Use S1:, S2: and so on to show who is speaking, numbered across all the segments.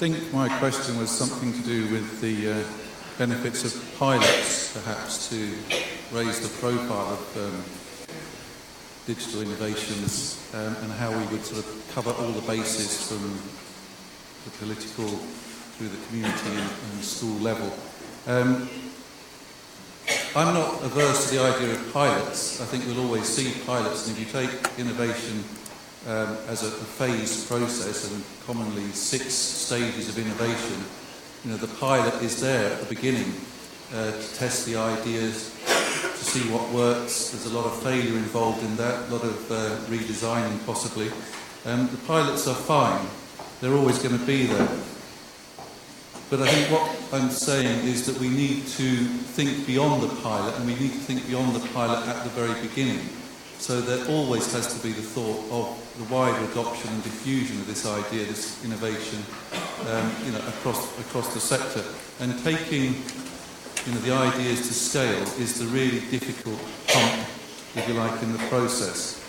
S1: think my question was something to do with the benefits of pilots, perhaps, to raise the profile of digital innovations and how we would sort of cover all the bases from the political through the community and school level. I'm not averse to the idea of pilots. I think we'll always see pilots, and if you take innovation as a phased process, and commonly 6 stages of innovation, the pilot is there at the beginning to test the ideas, to see what works. There's a lot of failure involved in that, a lot of redesigning possibly. The pilots are fine. They're always going to be there. But I think what I'm saying is that we need to think beyond the pilot, and we need to think beyond the pilot at the very beginning. So there always has to be the thought of the wider adoption and diffusion of this idea, this innovation, across the sector. And taking, the ideas to scale is the really difficult hump, if you like, in the process.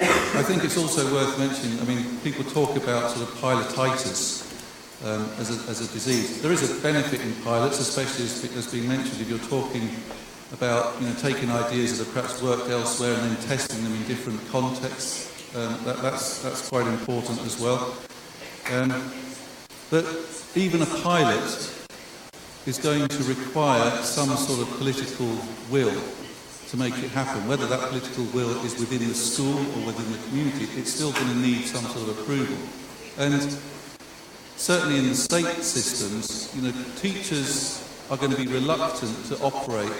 S1: I think it's also worth mentioning, people talk about sort of pilotitis as a disease. There is a benefit in pilots, especially as has been mentioned, if you're talking about taking ideas that have perhaps worked elsewhere and then testing them in different contexts. That's quite important as well. But even a pilot is going to require some sort of political will to make it happen. Whether that political will is within the school or within the community, it's still going to need some sort of approval. And certainly in the state systems, teachers are going to be reluctant to operate,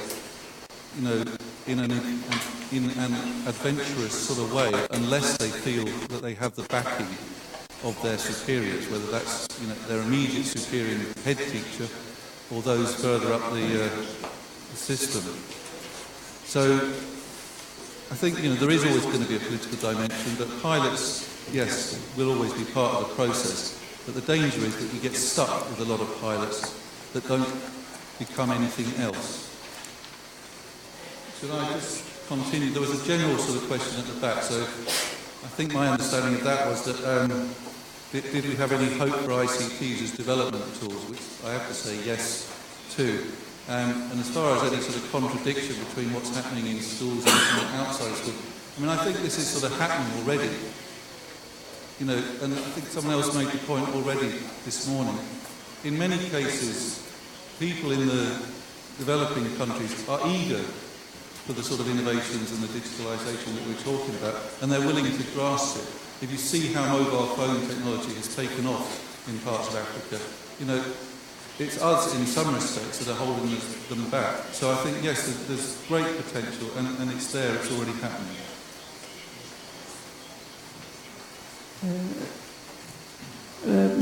S1: in an adventurous sort of way unless they feel that they have the backing of their superiors, whether that's their immediate superior, head teacher, or those further up the system. So I think there is always going to be a political dimension, but pilots, yes, will always be part of the process. But the danger is that you get stuck with a lot of pilots that don't become anything else. Should I just continue? There was a general sort of question at the back, so I think my understanding of that was that did we have any hope for ICTs as development tools, which I have to say yes to. And as far as any sort of contradiction between what's happening in schools and outside school, I think this is sort of happening already. And I think someone else made the point already this morning. In many cases, people in the developing countries are eager for the sort of innovations and the digitalisation that we're talking about, and they're willing to grasp it. If you see how mobile phone technology has taken off in parts of Africa, it's us in some respects that are holding them back. So I think, yes, there's great potential, and it's there, it's already happening.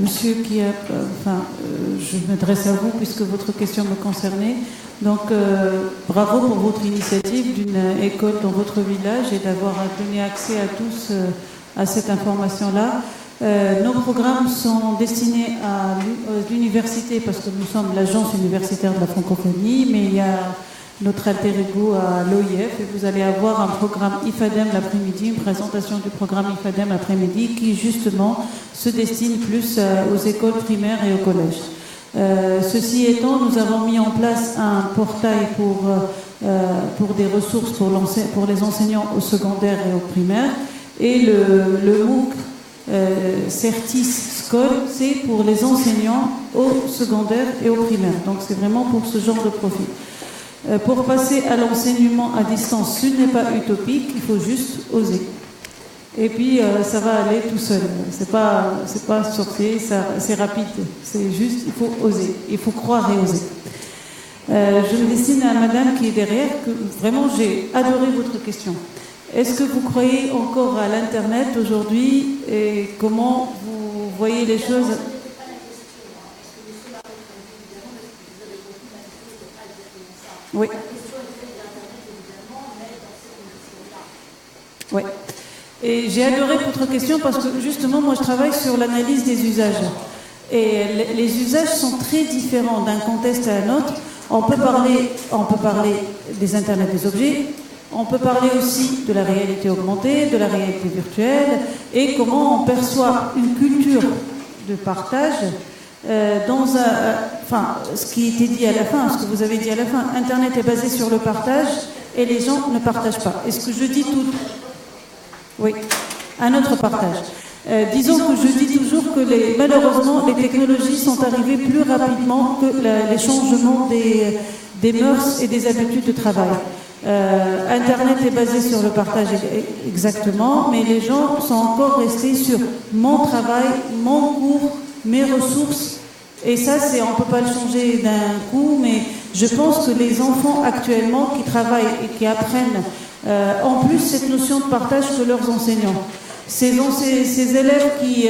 S2: Monsieur je m'adresse à vous puisque votre question me concernait. Donc, bravo pour votre initiative d'une école dans votre village et d'avoir donné accès à tous à cette information-là. Nos programmes sont destinés à l'université parce que nous sommes l'agence universitaire de la francophonie, mais il y a notre alter ego à l'OIF et vous allez avoir un programme IFADEM l'après-midi, une présentation du programme IFADEM l'après-midi qui justement se destine plus aux écoles primaires et au collège. Ceci étant, nous avons mis en place un portail pour des ressources pour les enseignants au secondaire et au primaire, et le MOOC Certis School, c'est pour les enseignants au secondaire et au primaire. Donc c'est vraiment pour ce genre de profil. Pour passer à l'enseignement à distance, ce n'est pas utopique, il faut juste oser. Et puis ça va aller tout seul. C'est pas sorcier, c'est rapide. C'est juste, il faut oser, il faut croire et oser. Je me destine à madame qui est derrière, que vraiment j'ai adoré votre question. Est-ce que vous croyez encore à l'Internet aujourd'hui et comment vous voyez les choses? Oui. Oui. Et j'ai adoré votre question parce que justement, moi je travaille sur l'analyse des usages. Et les usages sont très différents d'un contexte à un autre. On peut parler des Internet des objets, On peut parler aussi de la réalité augmentée, de la réalité virtuelle, et comment on perçoit une culture de partage ce qui était dit à la fin, ce que vous avez dit à la fin, Internet est basé sur le partage et les gens ne partagent pas. Est-ce que je dis tout? Oui, un autre partage. Disons que je dis toujours que malheureusement, les technologies sont arrivées plus rapidement que les changements des mœurs et des habitudes de travail. Internet est basé sur le partage exactement, mais les gens sont encore restés sur mon travail, mon cours, mes ressources. Et ça, on ne peut pas le changer d'un coup, mais je pense que les enfants actuellement qui travaillent et qui apprennent ont plus cette notion de partage que leurs enseignants. Ces élèves qui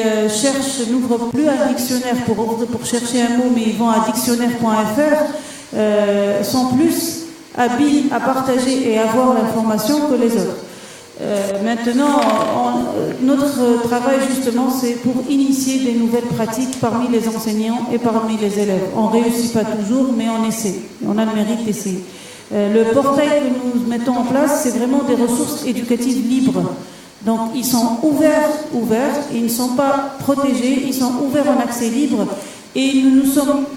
S2: n'ouvrent plus un dictionnaire pour chercher un mot, mais ils vont à dictionnaire.fr, sont plus habiles à partager et à avoir l'information que les autres. Maintenant, notre travail justement, c'est pour initier des nouvelles pratiques parmi les enseignants et parmi les élèves. On ne réussit pas toujours, mais on essaie. On a le mérite d'essayer. Le portail que nous mettons en place, c'est vraiment des ressources éducatives libres. Donc, ils sont ouverts, ils ne sont pas protégés, ils sont ouverts en accès libre. Et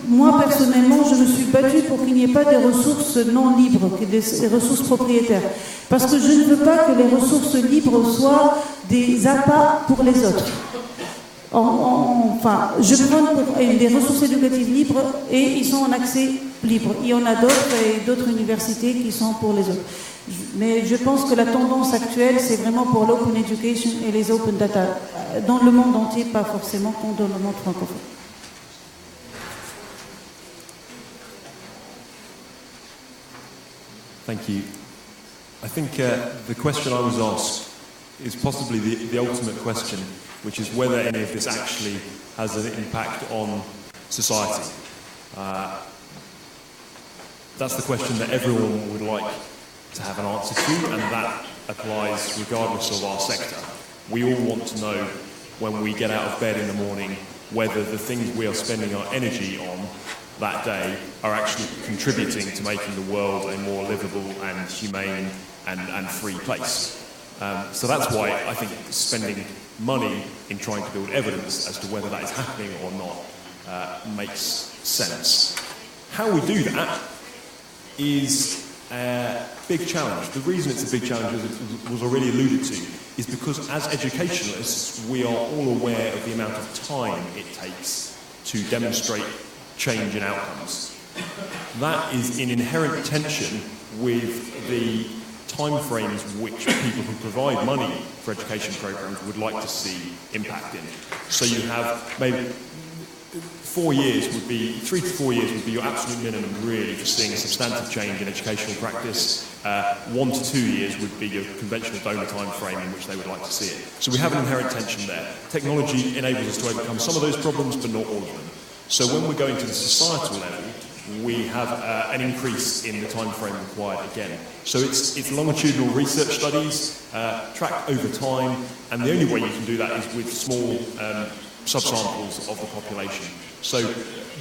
S2: moi personnellement, je me suis battue pour qu'il n'y ait pas des ressources non libres, des ressources propriétaires. Parce que je ne veux pas que les ressources libres soient des appâts pour les autres. Je prends des ressources éducatives libres et ils sont en accès libre. Il y en a d'autres universités qui sont pour les autres. Mais je pense que la tendance actuelle, c'est vraiment pour l'open education et les open data. Dans le monde entier, pas forcément dans le monde francophone.
S3: Thank you. I think the question I was asked is possibly the ultimate question, which is whether any of this actually has an impact on society. That's the question that everyone would like to have an answer to, and that applies regardless of our sector. We all want to know when we get out of bed in the morning whether the things we are spending our energy on that day are actually contributing to making the world a more livable and humane and free place. So that's why I think spending money in trying to build evidence as to whether that is happening or not makes sense. How we do that is a big challenge. The reason it's a big challenge, as it was already alluded to, is because as educationalists we are all aware of the amount of time it takes to demonstrate change in outcomes. That is in inherent tension with the timeframes which people who provide money for education programs would like to see impact in. So you have maybe 3 to 4 years would be your absolute minimum really for seeing a substantive change in educational practice. 1 to 2 years would be your conventional donor time frame in which they would like to see it. So we have an inherent tension there. Technology enables us to overcome some of those problems, but not all of them. So when we're going to the societal level, we have an increase in the time frame required again. So it's longitudinal research studies, tracked over time, and the only way you can do that is with small subsamples of the population. So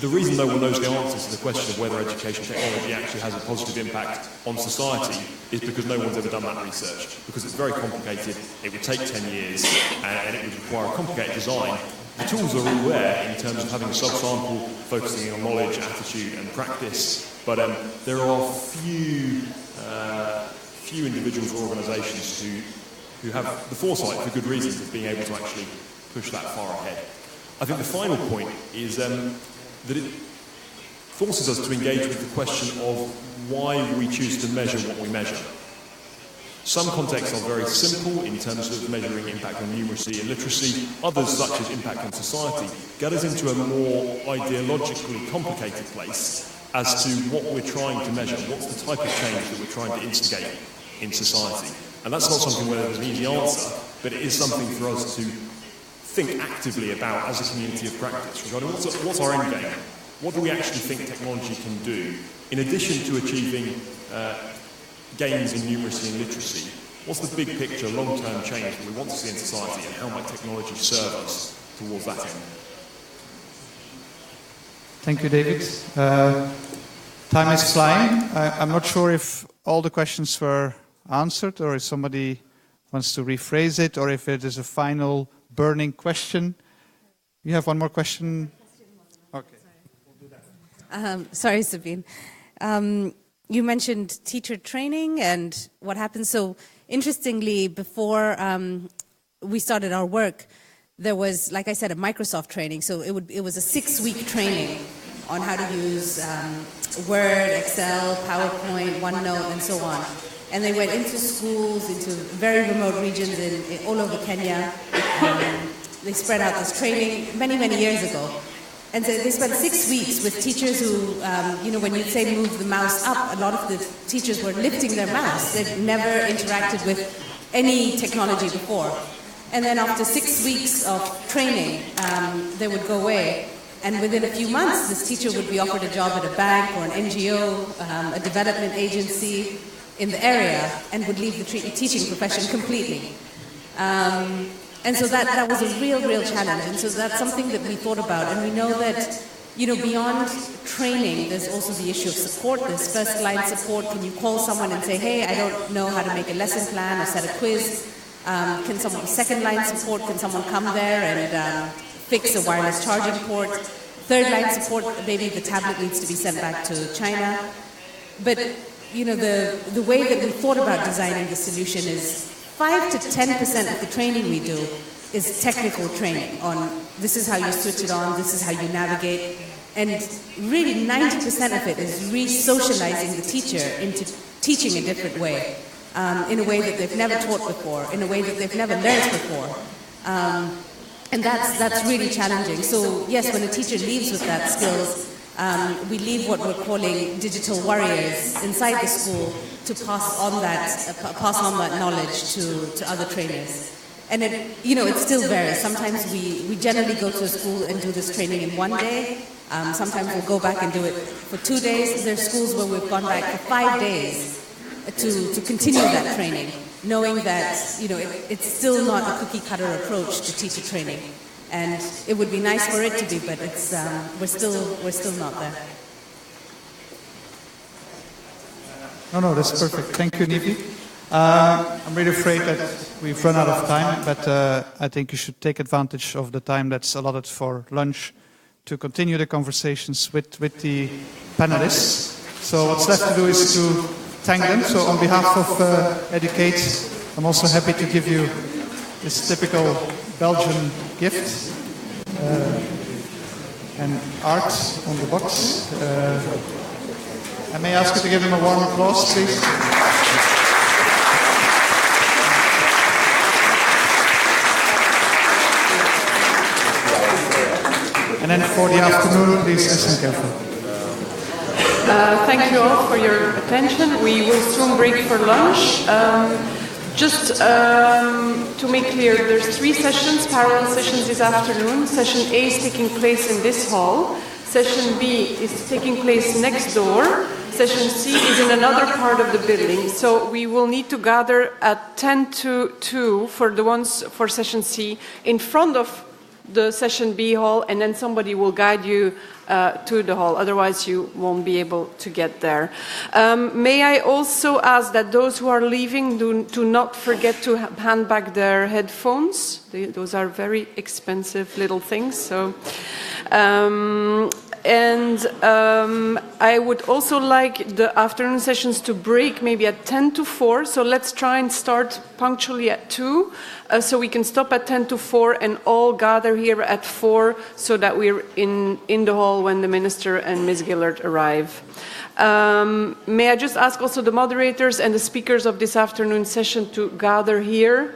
S3: the reason no one knows the answer to the question of whether education technology actually has a positive impact on society is because no one's ever done that research. Because it's very complicated, it would take 10 years, and it would require a complicated design. The tools are all there in terms of having a subsample focusing on knowledge, attitude and practice, but there are few individuals or organisations who have the foresight, for good reasons, of being able to actually push that far ahead. I think the final point is that it forces us to engage with the question of why we choose to measure what we measure. Some contexts are very simple in terms of measuring impact on numeracy and literacy. Others, such as impact on society, get us into a more ideologically complicated place as to what we're trying to measure, what's the type of change that we're trying to instigate in society. And that's not something where there's an easy answer, but it is something for us to think actively about as a community of practice regarding what's our end game? What do we actually think technology can do? In addition to achieving gains in numeracy and literacy, what's the big picture, long-term change that we want to see in society, and how might technology serve us towards that end?
S4: Thank you, David. Time is flying. I'm not sure if all the questions were answered, or if somebody wants to rephrase it, or if it is a final burning question. You have one more question? Okay.
S5: Sorry, Sabine. You mentioned teacher training and what happens. So, interestingly, before we started our work, there was, like I said, a Microsoft training. So it was a 6-week training on how to use Word, Excel, PowerPoint, OneNote, and so on. And they went into schools, into very remote regions all over Kenya. They spread out this training many, many years ago. And so they spent 6 weeks with teachers who, when you say move the mouse up, a lot of the teachers were lifting their mouse. They'd never interacted with any technology before. And then after 6 weeks of training, they would go away. And within a few months, this teacher would be offered a job at a bank or an NGO, a development agency in the area, and would leave the teaching profession completely. And so that was a real challenge. And so that's something that we thought about. And we know that, beyond training, there's also the issue of support. There's first-line support. Can you call someone and say, hey, I don't know how to make a lesson plan or set a quiz? Can someone, second-line support, can someone come there and fix a wireless charging port? Third-line support, maybe the tablet needs to be sent back to China. But, the way that we thought about designing the solution is 5 to 10% of the training we do is technical training on this is how you switch it on, this is how you navigate. And really 90% of it is re-socializing the teacher into teaching a different way, in a way that they've never taught before, in a way that they've never learned before. And that's really challenging. So yes, when a teacher leaves with that skills, we leave what we're calling digital warriors inside the school to pass on that knowledge to other trainers. And it still varies. Sometimes we generally go to a school and do this training in 1 day. Sometimes we'll go back and do it for 2 days. There's schools where we've gone back for 5 days to continue that training, knowing that it's still not a cookie cutter approach to teacher training. And it would be nice for it to be, but it's we're still not there.
S4: No, that's perfect. Thank you, Nivi. I'm really afraid that we've run out of time, but I think you should take advantage of the time that's allotted for lunch to continue the conversations with the panelists. So what's left to do is to thank them. So on behalf of Educate, I'm also happy to give you this typical Belgian gift and art on the box. I may ask you to give them a warm applause, please. And then for the afternoon, please listen carefully.
S6: Thank you all for your attention. We will soon break for lunch. Just to make clear, there's 3 sessions, parallel sessions this afternoon. Session A is taking place in this hall. Session B is taking place next door. Session C is in another part of the building. So we will need to gather at 10 to 2 for the ones for session C in front of the session B hall, and then somebody will guide you to the hall. Otherwise, you won't be able to get there. May I also ask that those who are leaving do not forget to hand back their headphones. Those are very expensive little things. So. I would also like the afternoon sessions to break maybe at 10 to 4. So let's try and start punctually at 2. So we can stop at 10 to 4 and all gather here at 4 so that we're in the hall when the Minister and Ms. Gillard arrive. May I just ask also the moderators and the speakers of this afternoon session to gather here